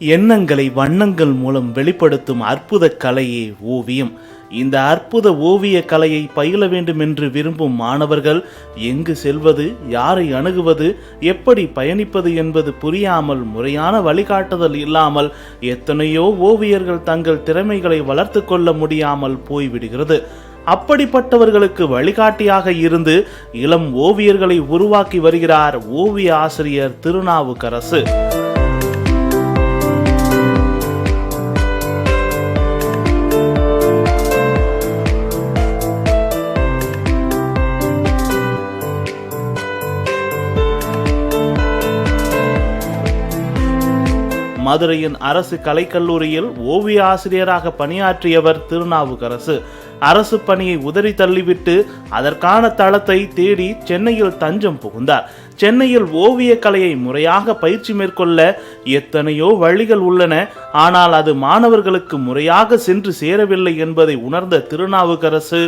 எண்ணங்களை வண்ணங்கள் மூலம் வெளிப்படுத்தும் அற்புத கலையே ஓவியம். இந்த அற்புத ஓவிய கலையை பயில வேண்டும் என்று விரும்பும் மாணவர்கள் எங்கு செல்வது, யாரை அணுகுவது, எப்படி பயணிப்பது என்பது புரியாமல், முறையான வழிகாட்டுதல் இல்லாமல் எத்தனையோ ஓவியர்கள் தங்கள் திறமைகளை வளர்த்து கொள்ள முடியாமல் போய்விடுகிறது. அப்படிப்பட்டவர்களுக்கு வழிகாட்டியாக இருந்து இளம் ஓவியர்களை உருவாக்கி வருகிறார் ஓவிய ஆசிரியர் திருநாவுக்கரசு. மதுரையின் அரசு கலைக்கல்லூரியில் ஓவிய ஆசிரியராக பணியாற்றியவர் திருநாவுக்கரசு. அரசு பணியை உதறி தள்ளிவிட்டு அதற்கான தளத்தை தேடி சென்னையில் தஞ்சம் புகுந்தார். சென்னையில் ஓவிய கலையை முறையாக பயிற்சி மேற்கொள்ள எத்தனையோ வழிகள் உள்ளன. ஆனால் அது மாணவர்களுக்கு முறையாக சென்று சேரவில்லை என்பதை உணர்ந்த திருநாவுக்கரசு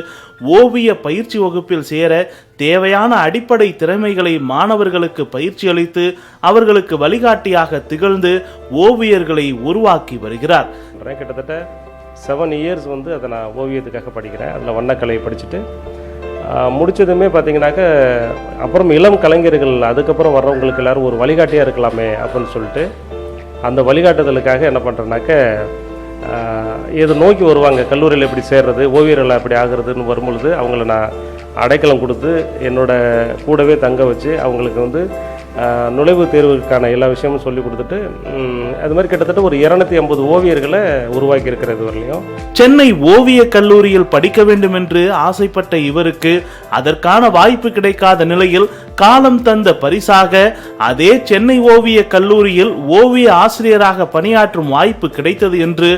ஓவிய பயிற்சி வகுப்பில் சேர தேவையான அடிப்படை திறமைகளை மாணவர்களுக்கு பயிற்சி அளித்து அவர்களுக்கு வழிகாட்டியாக திகழ்ந்து ஓவியர்களை உருவாக்கி வருகிறார். கிட்டத்தட்ட 7 இயர்ஸ் அதை நான் ஓவியத்துக்காக படிக்கிறேன். அதில் வண்ணக்கலை படிச்சுட்டு முடித்ததுமே பார்த்தீங்கன்னாக்க அப்புறம் இளம் கலைஞர்கள் அதுக்கப்புறம் வர்றவங்களுக்கு எல்லோரும் ஒரு வழிகாட்டியாக இருக்கலாமே அப்படின்னு சொல்லிட்டு அந்த வழிகாட்டுதலுக்காக என்ன பண்ணுறேன்னாக்க இதை நோக்கி வருவாங்க. கல்லூரியில் எப்படி சேர்றது, ஓவியர்கள் எப்படி ஆகுறதுன்னு வரும்பொழுது அவங்கள நான் அடைக்கலம் கொடுத்து என்னோட கூடவே தங்க வச்சு அவங்களுக்கு நுழைவுத் தேர்வுக்கான எல்லா விஷயமும் சொல்லி கொடுத்துட்டு அது மாதிரி கிட்டத்தட்ட ஒரு 250 ஓவியர்களை உருவாக்கி இருக்கிறது வரலையும். சென்னை ஓவிய கல்லூரியில் படிக்க வேண்டும் என்று ஆசைப்பட்ட இவருக்கு அதற்கான வாய்ப்பு கிடைக்காத நிலையில் காலம் தந்த பரிசாக அதே சென்னை ஓவிய கல்லூரியில் ஓவிய ஆசிரியராக பணியாற்றும் வாய்ப்பு கிடைத்தது என்று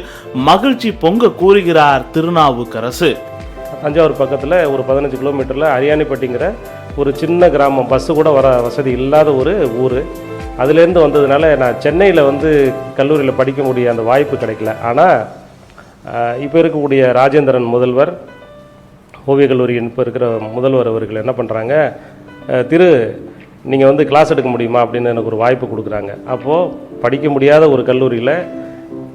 மகிழ்ச்சி பொங்க கூறுகிறார் திருநாவுக்கரசு. தஞ்சாவூர் பக்கத்தில் ஒரு 15 கிலோமீட்டரில் அரியாணிப்பட்டிங்கிற ஒரு சின்ன கிராமம், பஸ்ஸு கூட வர வசதி இல்லாத ஒரு ஊர். அதுலேருந்து வந்ததுனால நான் சென்னையில் கல்லூரியில் படிக்க முடிய அந்த வாய்ப்பு கிடைக்கல. ஆனால் இப்போ இருக்கக்கூடிய ராஜேந்திரன் முதல்வர், ஓவிய கல்லூரியின் இப்போ இருக்கிற முதல்வர் அவர்கள் என்ன பண்ணுறாங்க, நீங்கள் கிளாஸ் எடுக்க முடியுமா அப்படின்னு எனக்கு ஒரு வாய்ப்பு கொடுக்குறாங்க. அப்போது படிக்க முடியாத ஒரு கல்லூரியில்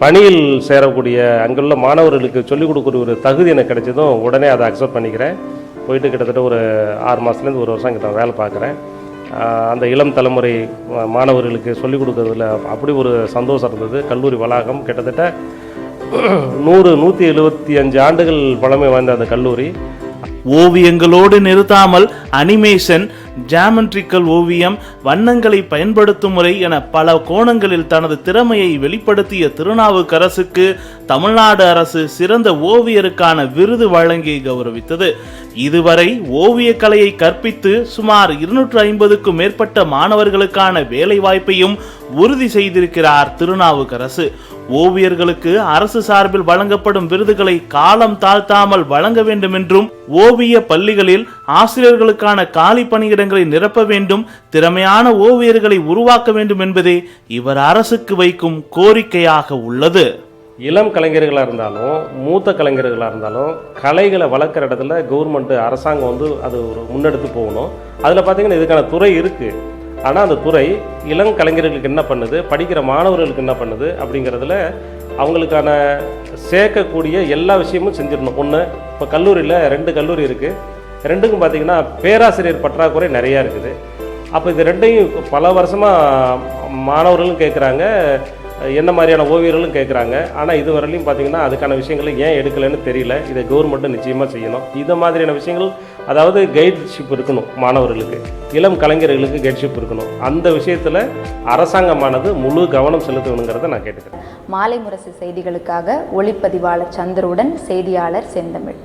பணியில் சேரக்கூடிய அங்குள்ள மாணவர்களுக்கு சொல்லிக் கொடுக்குற ஒரு தகுதி எனக்கு கிடைச்சதும் உடனே அதை அக்செப்ட் பண்ணிக்கிறேன். போயிட்டு கிட்டத்தட்ட ஒரு 6 மாதத்துலேருந்து 1 வருஷம் கிட்ட வேலை பார்க்குறேன். அந்த இளம் தலைமுறை மாணவர்களுக்கு சொல்லிக் கொடுக்கறதுல அப்படி ஒரு சந்தோஷம் இருந்தது. கல்லூரி வளாகம் கிட்டத்தட்ட 175 ஆண்டுகள் பழமை வாய்ந்த அந்த கல்லூரி. ஓவியங்களோடு நிறுத்தாமல் அனிமேஷன், ஜாமெட்ரிக்கல் ஓவியம், வண்ணங்களை பயன்படுத்தும் முறை என பல கோணங்களில் தனது திறமையை வெளிப்படுத்திய திருநாவுக்கரசுக்கு தமிழ்நாடு அரசு சிறந்த ஓவியருக்கான விருது வழங்கி கௌரவித்தது. இதுவரை ஓவிய கலையை கற்பித்து சுமார் 250க்கும் மேற்பட்ட மாணவர்களுக்கான வேலை வாய்ப்பையும் உறுதி செய்திருக்கிறார் திருநாவுக்கரசு. ஓவியர்களுக்கு அரசு சார்பில் வழங்கப்படும் விருதுகளை காலம் தாழ்த்தாமல் வழங்க வேண்டும் என்றும், ஓவிய பள்ளிகளில் ஆசிரியர்களுக்கான காலி பணியிடங்களை நிரப்ப வேண்டும், திறமையான ஓவியர்களை உருவாக்க வேண்டும் என்பதே இவர் அரசுக்கு வைக்கும் கோரிக்கையாக உள்ளது. இளம் கலைஞர்களாக இருந்தாலும் மூத்த கலைஞர்களாக இருந்தாலும் கலைகளை வளர்க்குற இடத்துல கவர்மெண்ட் அரசாங்கம் அது ஒரு முன்னெடுத்து போகணும். அதில் பார்த்தீங்கன்னா இதுக்கான துறை இருக்குது. ஆனால் அந்த துறை இளம் கலைஞர்களுக்கு என்ன பண்ணுது, படிக்கிற மாணவர்களுக்கு என்ன பண்ணுது அப்படிங்கிறதுல அவங்களுக்கான சேர்க்கக்கூடிய எல்லா விஷயமும் செஞ்சிடணும். ஒன்று, இப்போ கல்லூரியில் 2 கல்லூரி இருக்குது. 2க்கும் பார்த்திங்கன்னா பேராசிரியர் பற்றாக்குறை நிறையா இருக்குது. அப்போ இது 2ஐயும் பல வருஷமாக மாணவர்களும் கேட்குறாங்க, என்ன மாதிரியான ஓவியர்களும் கேட்குறாங்க. ஆனால் இதுவரையிலையும் பார்த்திங்கன்னா அதுக்கான விஷயங்களை ஏன் எடுக்கலைன்னு தெரியல. இதை கவர்மெண்ட்டு நிச்சயமாக செய்யணும். இந்த மாதிரியான விஷயங்கள், அதாவது கைட்ஷிப் இருக்கணும் மாணவர்களுக்கு, இளம் கலைஞர்களுக்கு கைட்ஷிப் இருக்கணும். அந்த விஷயத்தில் அரசாங்கமானது முழு கவனம் செலுத்தணுங்கிறத நான் கேட்டுக்கிறேன். மாலை முரசு செய்திகளுக்காக ஒளிப்பதிவாளர் சந்திரவுடன் செய்தியாளர் செந்தமிழ்.